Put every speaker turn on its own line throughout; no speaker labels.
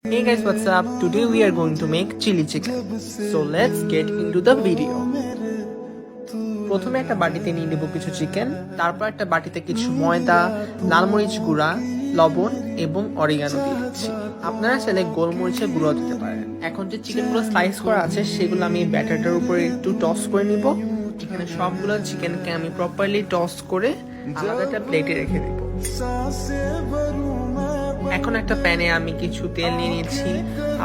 Hey guys, what's up? Today we are going to make chili chicken. So let's get into the video. প্রথমে একটা বাটিতে নিয়ে নেব কিছু চিকেন, তারপর একটা বাটিতে কিছু ময়দা, লাল মরিচ গুঁড়া, লবণ এবং অরিগানো দিয়ে দিচ্ছি। আপনারা চাইলে গোলমরিচের গুঁড়ো দিতে পারেন। এখন যে চিকেনগুলো স্লাইস করা আছে সেগুলো আমি ব্যাটারটার উপরে একটু টস করে নিব। এখানে সবগুলো চিকেনকে আমি প্রপারলি টস করে আলাদা একটা প্লেটে রেখে দিব। এখন একটা প্যানে আমি কিছু তেল নিয়ে নিয়েছি,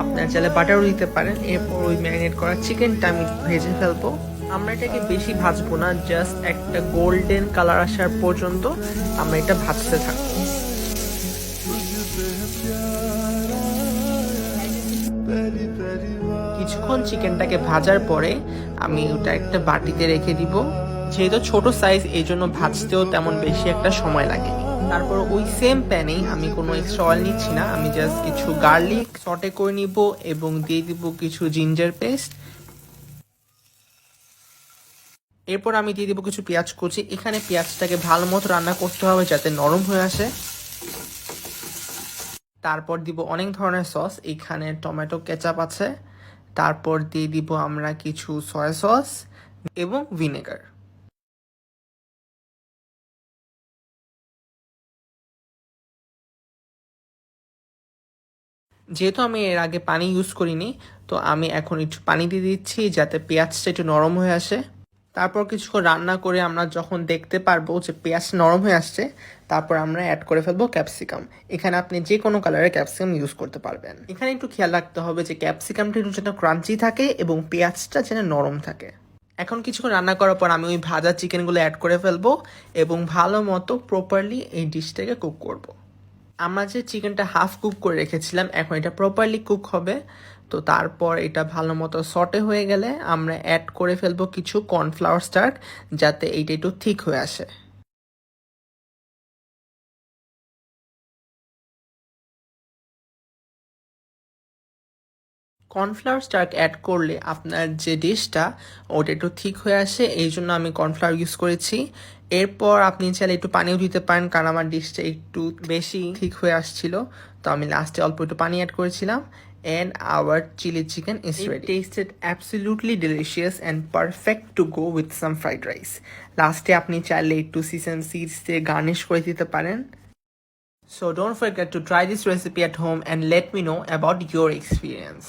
আপনার চাইলে বাটারও দিতে পারেন। এরপর ওই ম্যারিনেট করা চিকেনটা আমি ভেজে ফেলবো। আমরা এটাকে বেশি ভাজবো না, জাস্ট একটা গোল্ডেন কালার আসার পর্যন্ত আমরা এটা ভাজতে থাকবো। কিছুক্ষণ চিকেনটাকে ভাজার পরে আমি ওটা একটা বাটিতে রেখে দিব। যেহেতু ছোট সাইজ এই জন্য ভাজতেও তেমন বেশি একটা সময় লাগেনি। তারপর ওই সেম প্যানেই আমি কোনো এক্সট্রা অয়েল নিচ্ছি না, আমি জাস্ট কিছু গার্লিক সটে করে নিব এবং দিয়ে দিব কিছু জিঞ্জার পেস্ট। এরপর আমি দিয়ে দিব কিছু পেঁয়াজ কুচি। এখানে পেঁয়াজটাকে ভালো মতো রান্না করতে হবে যাতে নরম হয়ে আসে। তারপর দিব অনেক ধরনের সস, এখানে টমেটো কেচাপ আছে। তারপর দিয়ে দিব আমরা কিছু সয়া সস এবং ভিনেগার। যেহেতু আমি এর আগে পানি ইউজ করিনি, তো আমি এখন একটু পানি দিয়ে দিচ্ছি যাতে পেঁয়াজটা একটু নরম হয়ে আসে। তারপর কিছুক্ষণ রান্না করে আমরা যখন দেখতে পারবো যে পেঁয়াজ নরম হয়ে আসছে, তারপর আমরা অ্যাড করে ফেলবো ক্যাপসিকাম। এখানে আপনি যে কোনো কালারের ক্যাপসিকাম ইউজ করতে পারবেন। এখানে একটু খেয়াল রাখতে হবে যে ক্যাপসিকামটা একটু যেন ক্রাঞ্চি থাকে এবং পেঁয়াজটা যেন নরম থাকে। এখন কিছুক্ষণ রান্না করার পর আমি ওই ভাজা চিকেনগুলো অ্যাড করে ফেলবো এবং ভালো মতো প্রপারলি এই ডিশটাকে কুক করব। আমরা যে চিকেনটা হাফ কুক করে রেখেছিলাম এখন এটা প্রপারলি কুক হবে। তো তারপর এটা ভালো মতো সটে হয়ে গেলে আমরা অ্যাড করে ফেলবো কিছু কর্নফ্লাওয়ার স্টার্ক যাতে এইটা একটু থিক হয়ে আসে। কর্নফ্লাওয়ার স্টার্ক অ্যাড করলে আপনার যে ডিশটা ওটা একটু থিক হয়ে আসে, এই জন্য আমি কর্নফ্লাওয়ার ইউজ করেছি। এরপর আপনি চাইলে একটু পানিও দিতে পারেন, কারণ আমার ডিশটা একটু বেশি থিক হয়ে আসছিল, তো আমি লাস্টে অল্প একটু পানি অ্যাড করেছিলাম। And our chili chicken is ready. It tasted absolutely delicious and perfect to go with some fried rice. লাস্টে আপনি চাইলে একটু সিজন সিডস দিয়ে গার্নিশ করে দিতে পারেন। So don't forget to try this recipe at home and let me know about your experience.